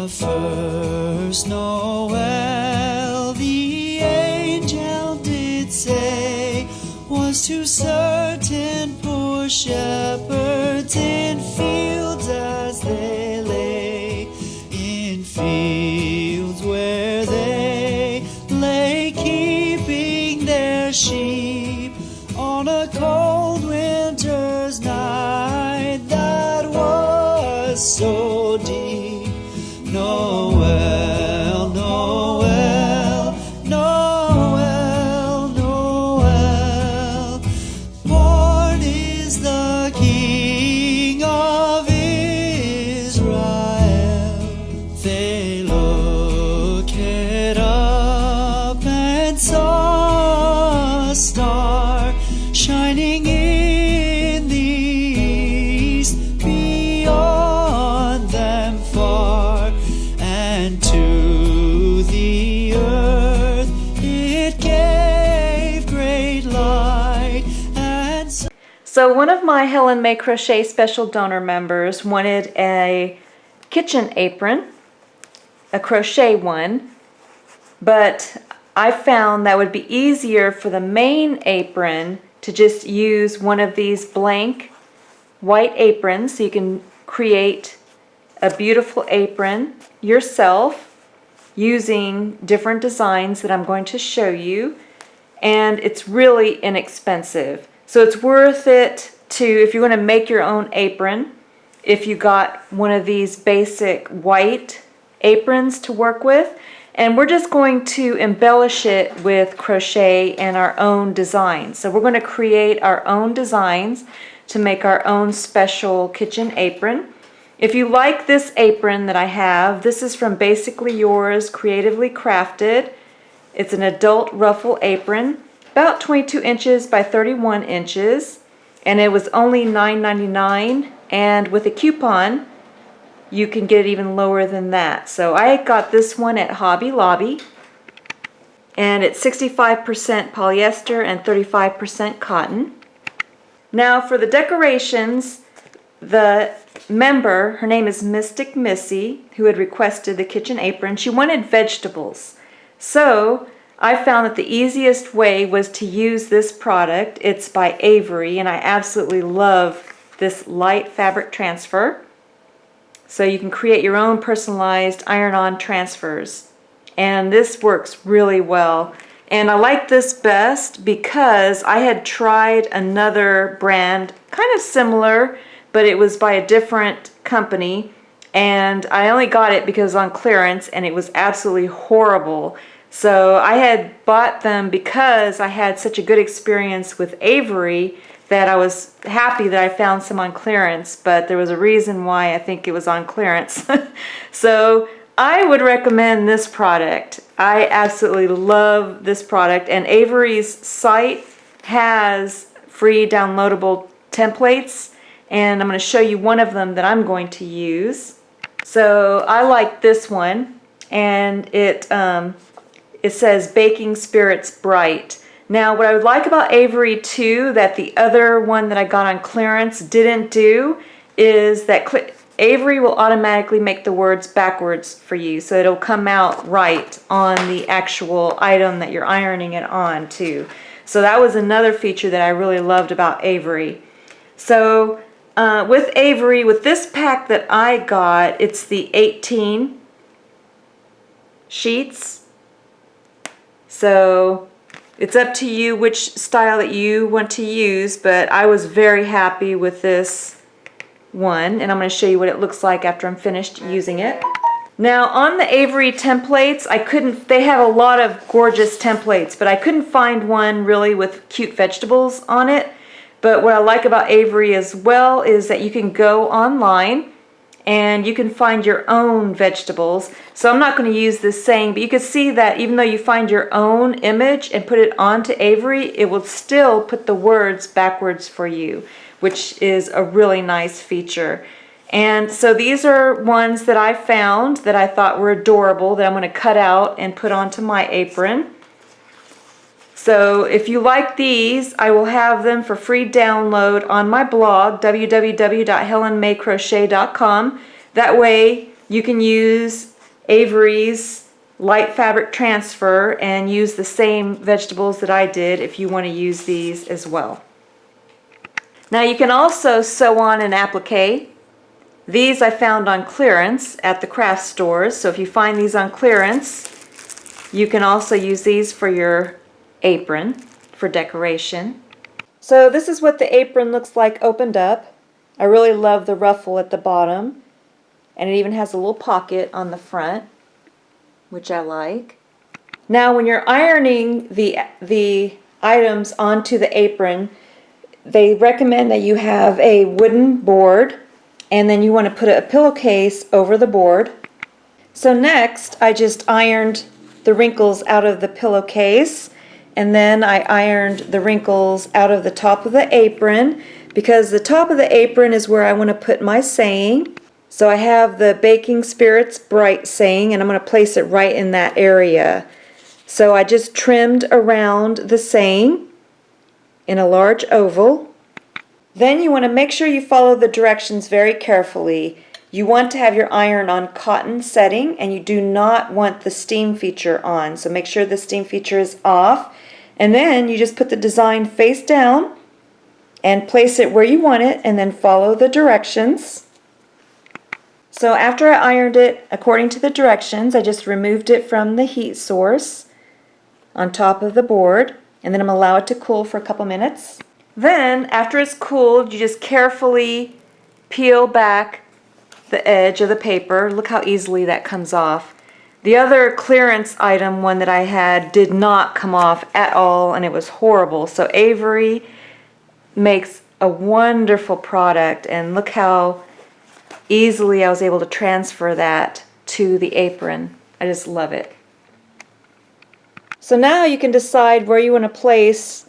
The first Noel, the angel did say, was to certain poor shepherds in fields as they lay, in fields where they lay keeping their sheep on a cold winter's night that was so deep. Noel, Noel, Noel, Noel, born is the King of Israel. They looked up and saw a star shining in the east beyond them far, and to the earth it gave great light. And So one of my Helen May Crochet special donor members wanted a kitchen apron, a crochet one, but I found that would be easier for the main apron to just use one of these blank white aprons, so you can create a beautiful apron yourself using different designs that I'm going to show you, and it's really inexpensive. So it's worth it to, if you want to make your own apron, if you got one of these basic white aprons to work with. And we're just going to embellish it with crochet and our own designs. So we're going to create our own designs to make our own special kitchen apron. If you like this apron that I have, this is from Basically Yours, Creatively Crafted. It's an adult ruffle apron, about 22 inches by 31 inches, and it was only $9.99, and with a coupon you can get it even lower than that. So I got this one at Hobby Lobby, and it's 65% polyester and 35% cotton. Now for the decorations, the member, her name is Mystic Missy, who had requested the kitchen apron, she wanted vegetables. So I found that the easiest way was to use this product. It's by Avery, and I absolutely love this light fabric transfer. So you can create your own personalized iron-on transfers. And this works really well. And I like this best because I had tried another brand, kind of similar, but it was by a different company. And I only got it because it was on clearance, and it was absolutely horrible. So I had bought them because I had such a good experience with Avery that I was happy that I found some on clearance, but there was a reason why I think it was on clearance. So I would recommend this product. I absolutely love this product, and Avery's site has free downloadable templates, and I'm going to show you one of them that I'm going to use. So I like this one, and it says Baking Spirits Bright. Now what I would like about Avery too, that the other one that I got on clearance didn't do, is that Avery will automatically make the words backwards for you, so it'll come out right on the actual item that you're ironing it on too. So that was another feature that I really loved about Avery. So with Avery, with this pack that I got, it's the 18 sheets. So it's up to you which style that you want to use, but I was very happy with this one, and I'm going to show you what it looks like after I'm finished using it. Now on the Avery templates, they have a lot of gorgeous templates, but I couldn't find one really with cute vegetables on it. But what I like about Avery as well is that you can go online and you can find your own vegetables. So I'm not going to use this saying, but you can see that even though you find your own image and put it onto Avery, it will still put the words backwards for you, which is a really nice feature. And so these are ones that I found that I thought were adorable that I'm going to cut out and put onto my apron. So if you like these, I will have them for free download on my blog, www.helenmaycrochet.com. That way you can use Avery's light fabric transfer and use the same vegetables that I did if you want to use these as well. Now you can also sew on an applique. These I found on clearance at the craft stores, so if you find these on clearance, you can also use these for your apron for decoration. So this is what the apron looks like opened up. I really love the ruffle at the bottom, and it even has a little pocket on the front, which I like. Now when you're ironing the items onto the apron, they recommend that you have a wooden board, and then you want to put a pillowcase over the board. So next I just ironed the wrinkles out of the pillowcase, and then I ironed the wrinkles out of the top of the apron, because the top of the apron is where I want to put my saying. So I have the Baking Spirits Bright saying, and I'm going to place it right in that area. So I just trimmed around the saying in a large oval. Then you want to make sure you follow the directions very carefully. You want to have your iron on cotton setting, and you do not want the steam feature on. So make sure the steam feature is off. And then you just put the design face down and place it where you want it, and then follow the directions. So after I ironed it according to the directions, I just removed it from the heat source on top of the board, and then I'm going to allow it to cool for a couple minutes. Then after it's cooled, you just carefully peel back the edge of the paper. Look how easily that comes off. The other clearance item, one that I had, did not come off at all, and it was horrible. So Avery makes a wonderful product, and look how easily I was able to transfer that to the apron. I just love it. So now you can decide where you want to place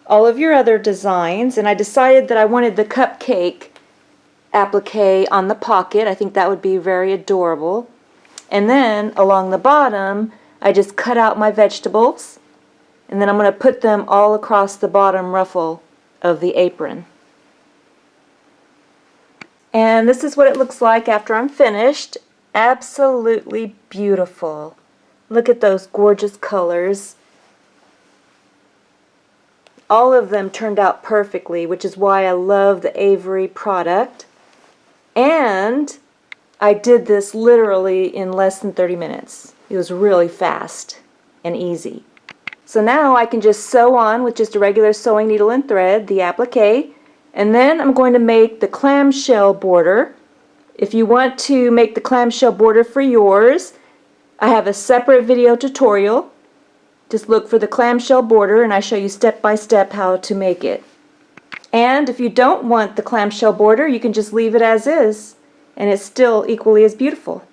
all of your other designs, and I decided that I wanted the cupcake applique on the pocket. I think that would be very adorable. And then along the bottom, I just cut out my vegetables, and then I'm going to put them all across the bottom ruffle of the apron. And this is what it looks like after I'm finished. Absolutely beautiful. Look at those gorgeous colors. All of them turned out perfectly, which is why I love the Avery product. And I did this literally in less than 30 minutes. It was really fast and easy. So now I can just sew on with just a regular sewing needle and thread the applique, and then I'm going to make the clamshell border. If you want to make the clamshell border for yours, I have a separate video tutorial. Just look for the clamshell border, and I show you step by step how to make it. And if you don't want the clamshell border, you can just leave it as is, and it's still equally as beautiful.